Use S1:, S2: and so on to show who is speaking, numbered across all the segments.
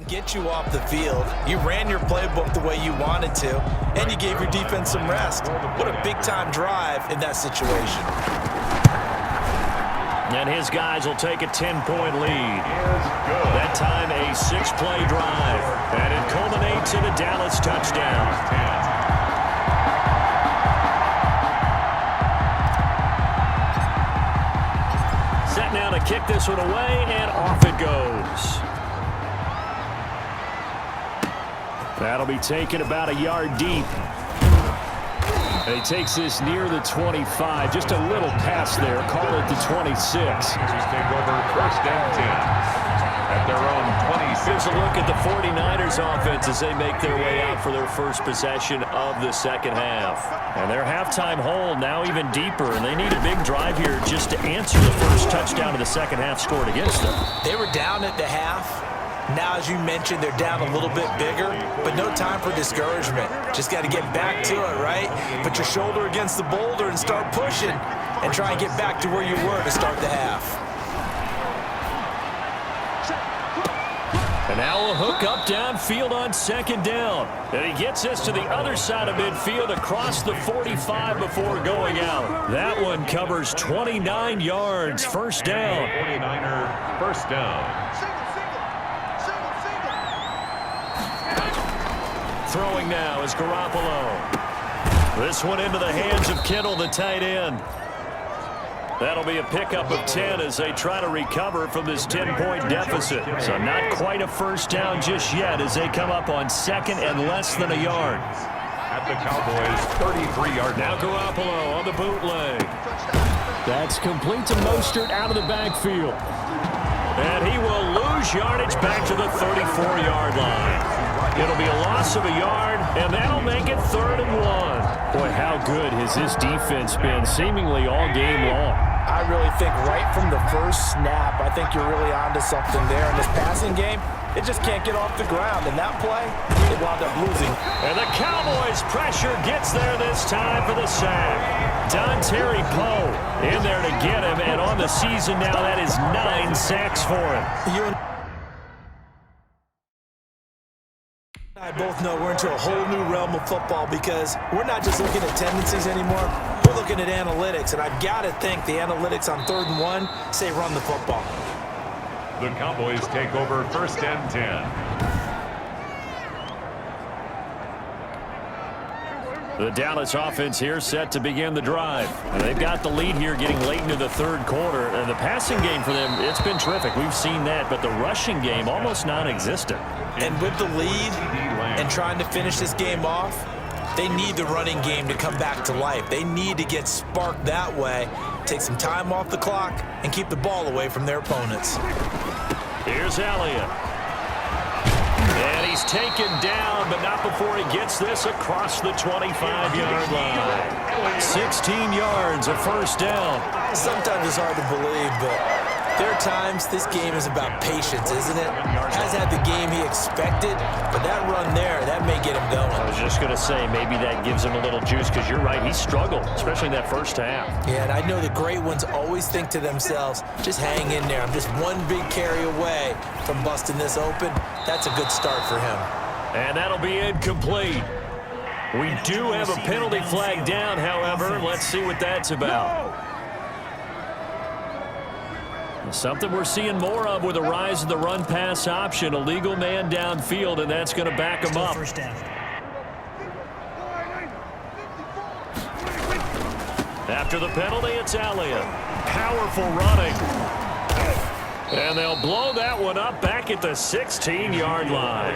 S1: Get you off the field. You ran your playbook the way you wanted to, and you gave your defense some rest. What a big-time drive in that situation.
S2: And his guys will take a 10-point lead. That time a 6-play drive. And it culminates in a Dallas touchdown. Set now to kick this one away, and off it goes. That'll be taken about a yard deep. And he takes this near the 25. Just a little pass there. Call it the 26.
S3: Just take over first and 10 at their own 26.
S2: Here's a look at the 49ers offense as they make their way out for their first possession of the second half. And their halftime hole now even deeper, and they need a big drive here just to answer the first touchdown of the second half scored against them.
S1: They were down at the half. Now, as you mentioned, they're down a little bit bigger, but no time for discouragement. Just got to get back to it, right? Put your shoulder against the boulder and start pushing and try and get back to where you were to start the half.
S2: And now a hook up downfield on second down. And he gets this to the other side of midfield across the 45 before going out. That one covers 29 yards. First down.
S3: 49er first down.
S2: Throwing now is Garoppolo. This one into the hands of Kittle, the tight end. That'll be a pickup of 10 as they try to recover from this 10-point deficit. So not quite a first down just yet as they come up on second and less than a yard.
S3: At the Cowboys' 33-yard.
S2: Now Garoppolo on the bootleg. That's complete to Mostert out of the backfield. And he will lose yardage back to the 34-yard line. It'll be a loss of a yard, and that'll make it 3rd and 1. Boy, how good has this defense been seemingly all game long?
S1: I really think right from the first snap, I think you're really onto something there. In this passing game, it just can't get off the ground. And that play, they wound up losing.
S2: And the Cowboys' pressure gets there this time for the sack. Terry Poe in there to get him, and on the season now, that is 9 sacks for him.
S1: I both know we're into a whole new realm of football because we're not just looking at tendencies anymore. We're looking at analytics, and I've got to think the analytics on 3rd and 1 say run the football.
S3: The Cowboys take over first and 10.
S2: The Dallas offense here set to begin the drive. And they've got the lead here getting late into the 3rd quarter. And the passing game for them, it's been terrific. We've seen that, but the rushing game almost non-existent.
S1: And with the lead and trying to finish this game off, they need the running game to come back to life. They need to get sparked that way, take some time off the clock, and keep the ball away from their opponents.
S2: Here's Elliott. And he's taken down, but not before he gets this across the 25-yard line. 16 yards, a first down.
S1: Sometimes it's hard to believe, but there are times this game is about patience, isn't it? Has had the game he expected, but that run there, that may get him going.
S2: I was just going to say, maybe that gives him a little juice, because you're right, he struggled, especially in that first half.
S1: Yeah, and I know the great ones always think to themselves, just hang in there. I'm just one big carry away from busting this open. That's a good start for him.
S2: And that'll be incomplete. We do have a penalty flag down, however. Let's see what that's about. Something we're seeing more of with the rise of the run-pass option. A legal man downfield, and that's going to back him up. After the penalty, it's Elliott. Powerful running. And they'll blow that one up back at the 16-yard line.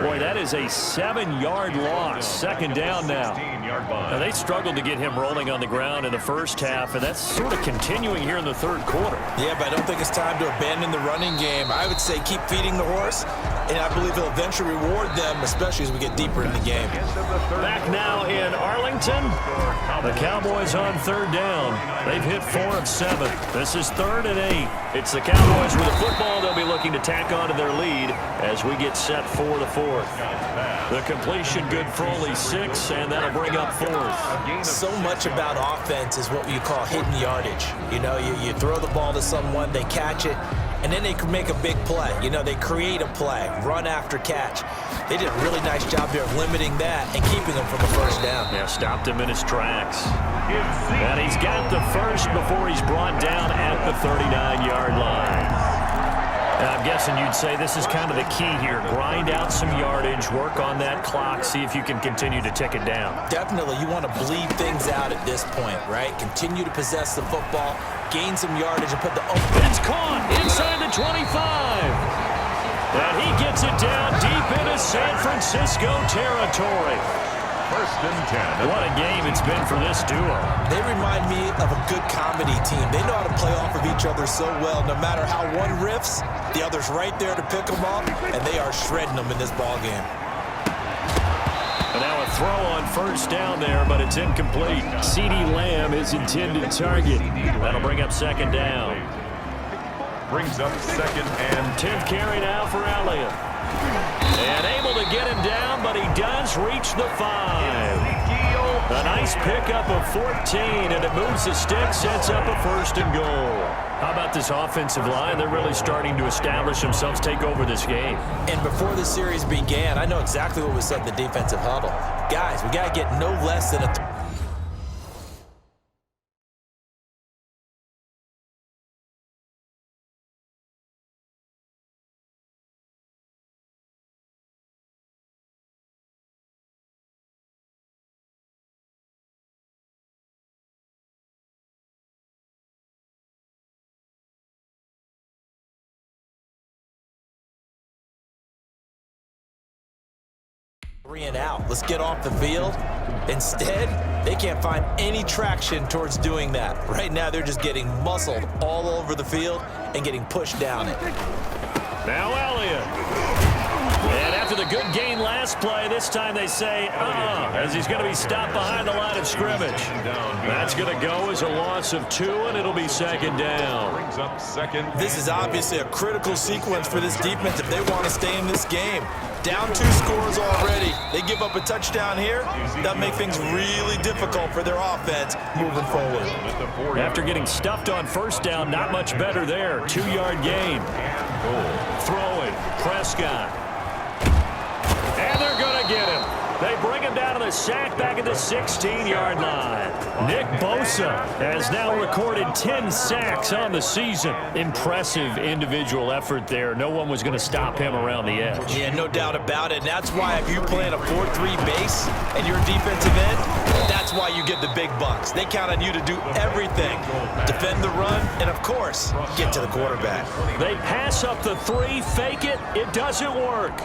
S2: Boy, that is a 7-yard loss. Second down now. Now, they struggled to get him rolling on the ground in the first half, and that's sort of continuing here in the 3rd quarter.
S1: Yeah, but I don't think it's time to abandon the running game. I would say keep feeding the horse, and I believe he'll eventually reward them, especially as we get deeper in the game.
S2: Back now in Arlington, the Cowboys on 3rd down. They've hit 4 of 7. This is 3rd and 8. It's the Cowboys with the football. They'll be looking to tack on to their lead as we get set for the 4th. The completion good for only 6, and that'll bring up 4th.
S1: So much about offense is what you call hidden yardage. You know, you throw the ball to someone, they catch it, and then they can make a big play. You know, they create a play, run after catch. They did a really nice job there of limiting that and keeping him from a first down.
S2: Yeah, stopped him in his tracks. And he's got the first before he's brought down at the 39-yard line. And I'm guessing you'd say this is kind of the key here. Grind out some yardage, work on that clock, see if you can continue to tick it down.
S1: Definitely, you want to bleed things out at this point, right? Continue to possess the football, gain some yardage, and put the...
S2: It's caught inside the 25. And he gets it down deep into San Francisco territory.
S3: First and 10.
S2: What a game it's been for this duo.
S1: They remind me of a good comedy team. They know how to play off of each other so well. No matter how one riffs, the other's right there to pick them up, and they are shredding them in this ball game.
S2: And now a throw on first down there, but it's incomplete. CeeDee Lamb is intended target. That'll bring up second down.
S3: Brings up second and
S2: 10th carry now for Elliott. And able to get him down, but he does reach the 5. A nice pickup of 14, and it moves the stick, sets up a first and goal. How about this offensive line? They're really starting to establish themselves, take over this game.
S1: And before the series began, I know exactly what was said in the defensive huddle. Guys, we got to get no less than a... Three and out. Let's get off the field. Instead, they can't find any traction towards doing that. Right now, they're just getting muscled all over the field and getting pushed down it.
S2: Now Elliott. And after the good gain last play, this time they say, as he's going to be stopped behind the line of scrimmage. That's going to go as a loss of 2, and it'll be second down.
S3: brings up second.
S1: This is obviously a critical sequence for this defense if they want to stay in this game. Down 2 scores already. They give up a touchdown here. That'll make things really difficult for their offense moving forward.
S2: After getting stuffed on first down, not much better there. 2-yard gain. Throwing. Prescott. And they're going to get him. They bring him down to the sack back at the 16-yard line. Nick Bosa has now recorded 10 sacks on the season. Impressive individual effort there. No one was going to stop him around the edge.
S1: Yeah, no doubt about it. And that's why if you play in a 4-3 base and you're a defensive end, that's why you get the big bucks. They count on you to do everything. Defend the run and, of course, get to the quarterback.
S2: They pass up the 3, fake it. It doesn't work.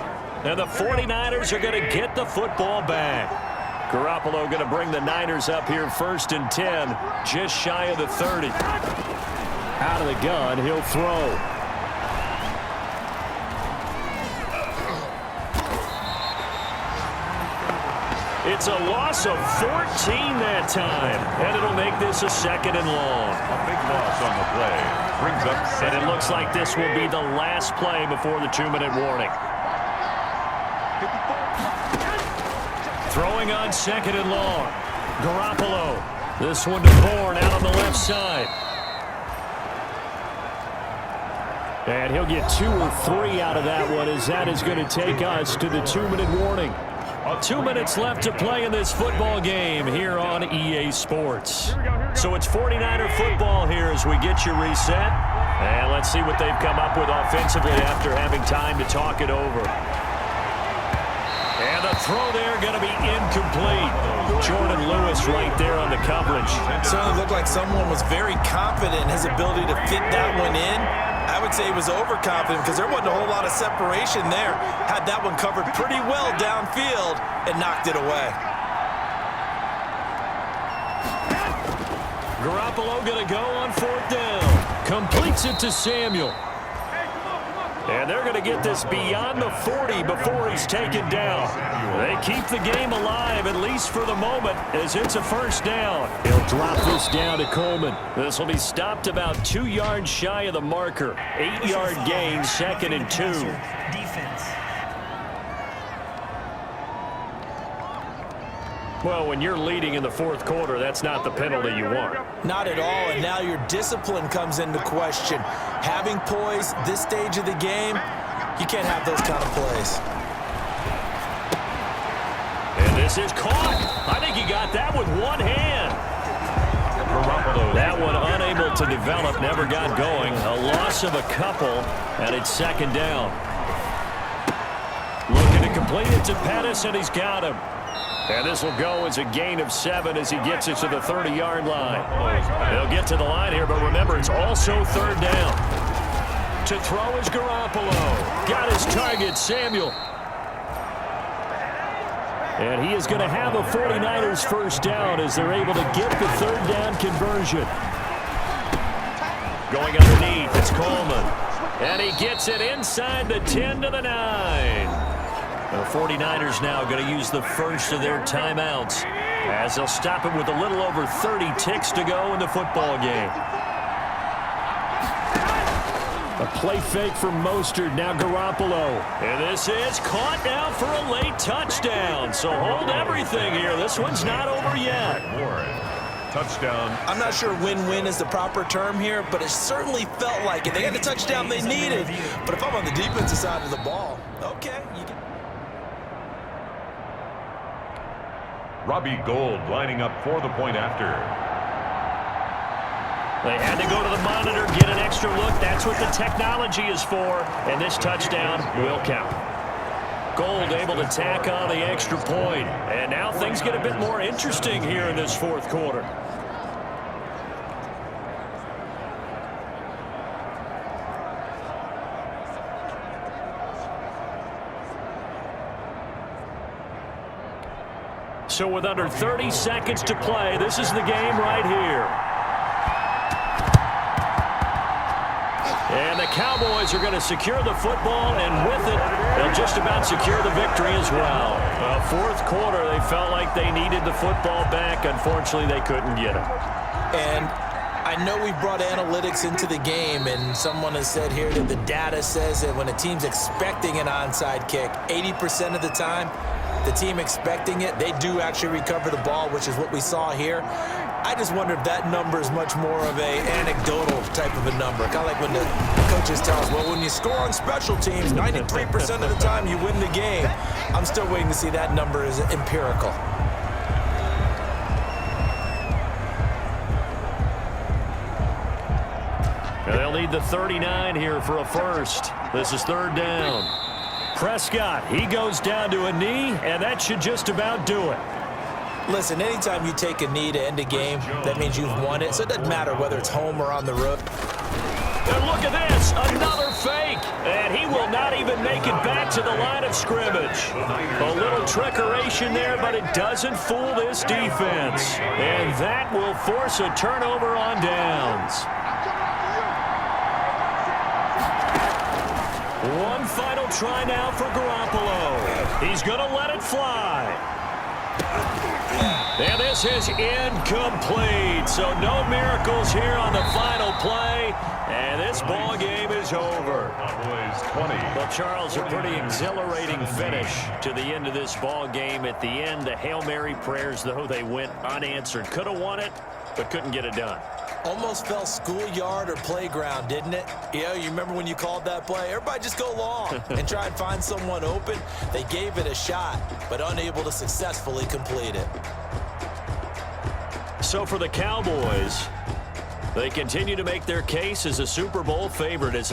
S2: And the 49ers are going to get the football back. Garoppolo going to bring the Niners up here first and 10, just shy of the 30. Out of the gun, he'll throw. It's a loss of 14 that time, and it'll make this a second and long.
S3: A big loss on the play. Brings up second.
S2: And it looks like this will be the last play before the 2-minute warning. Throwing on second and long. Garoppolo. This one to Bourne out on the left side. And he'll get 2 or 3 out of that one, as that is going to take us to the 2-minute warning. 2 minutes left to play in this football game here on EA Sports. So it's 49er football here as we get you reset. And let's see what they've come up with offensively after having time to talk it over. And the throw there going to be incomplete. Jordan Lewis right there on the coverage.
S1: Certainly looked like someone was very confident in his ability to fit that one in. I would say he was overconfident because there wasn't a whole lot of separation there. Had that one covered pretty well downfield and knocked it away.
S2: Garoppolo going to go on 4th down. Completes it to Samuel. And they're going to get this beyond the 40 before he's taken down. They keep the game alive, at least for the moment, as it's a first down. He'll drop this down to Coleman. This will be stopped about 2 yards shy of the marker. 8-yard gain, 2nd and 2.
S4: Defense.
S2: Well, when you're leading in the fourth quarter, that's not the penalty you want.
S1: Not at all, and now your discipline comes into question. Having poise this stage of the game, you can't have those kind of plays.
S2: And this is caught. I think he got that with one hand. That one unable to develop, never got going. A loss of a couple, and it's second down. Looking to complete it to Pettis, and he's got him. And this will go as a gain of 7 as he gets it to the 30-yard line. They'll get to the line here, but remember, it's also third down. To throw is Garoppolo. Got his target, Samuel. And he is going to have a 49ers first down as they're able to get the third down conversion. Going underneath, it's Coleman. And he gets it inside the 10 to the 9. The 49ers now going to use the first of their timeouts as they'll stop it with a little over 30 ticks to go in the football game. A play fake from Mostert, now Garoppolo. And this is caught now for a late touchdown. So hold everything here. This one's not over yet.
S3: Touchdown.
S1: I'm not sure win-win is the proper term here, but it certainly felt like it. They got the touchdown they needed. But if I'm on the defensive side of the ball, okay, you can.
S3: Robbie Gould lining up for the point after.
S2: They had to go to the monitor, get an extra look. That's what the technology is for. And this touchdown will count. Gould able to tack on the extra point. And now things get a bit more interesting here in this fourth quarter. So with under 30 seconds to play, this is the game right here. And the Cowboys are going to secure the football, and with it, they'll just about secure the victory as well. Fourth quarter, they felt like they needed the football back. Unfortunately, they couldn't get it.
S1: And I know we brought analytics into the game, and someone has said here that the data says that when a team's expecting an onside kick, 80% of the time, the team expecting it, they do actually recover the ball, which is what we saw here. I just wonder if that number is much more of a anecdotal type of a number. Kind of like when the coaches tell us, well, when you score on special teams, 93% of the time you win the game. I'm still waiting to see that number is empirical.
S2: They'll need the 39 here for a first. This is third down. Prescott, he goes down to a knee, and that should just about do it.
S1: Listen, anytime you take a knee to end a game, that means you've won it. So it doesn't matter whether it's home or on the road.
S2: And look at this, another fake. And he will not even make it back to the line of scrimmage. A little trickeration there, but it doesn't fool this defense. And that will force a turnover on downs. One final try now for Garoppolo. He's going to let it fly. And this is incomplete. So no miracles here on the final play. And this ball game is over. Well, Charles, a pretty exhilarating finish to the end of this ball game. At the end, the Hail Mary prayers, though, they went unanswered. Could have won it, but couldn't get it done.
S1: Almost felt schoolyard or playground, didn't it? Yeah, you remember when you called that play? Everybody just go long and try and find someone open. They gave it a shot, but unable to successfully complete it.
S2: So for the Cowboys, they continue to make their case as a Super Bowl favorite as they